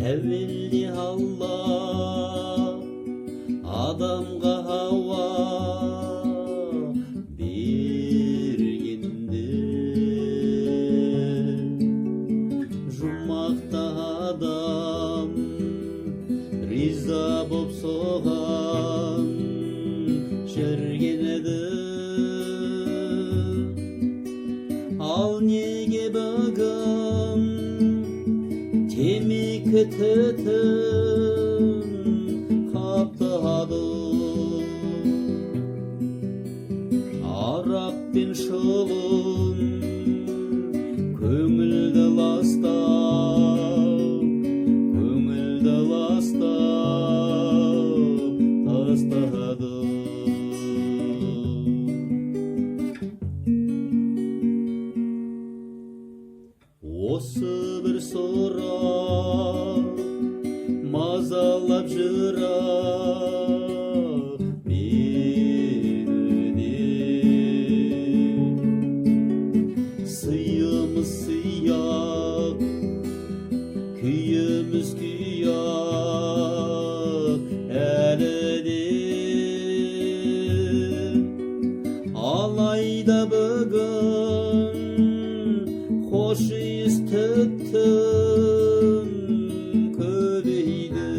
Әуелде Алла адамға Хауа бергенде, жұмақта адам риза боп соған жүрген еді. Ал неге бүгін темекі түтін қаптады, арақ пен шылым көңілді ластап, көңілді ластап тастады. Осы бір сұрақ мазалап жырақ мені, сыйымыз сыяқ, күйіміз күйақ әлі де. Алайда бүгін хош иіс түтін көбейді,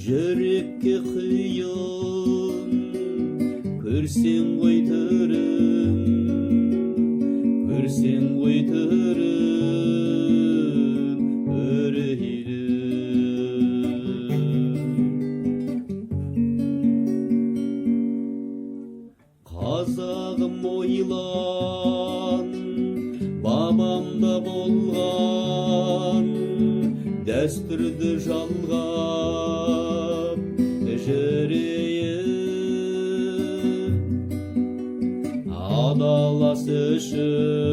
жүрекке қиын көрсең ғой түрін, көрсең ғой түрін үрейді. Қазағым ойлан, бабамда болған дәстүрді жалғап жүрейін. Адалас үшін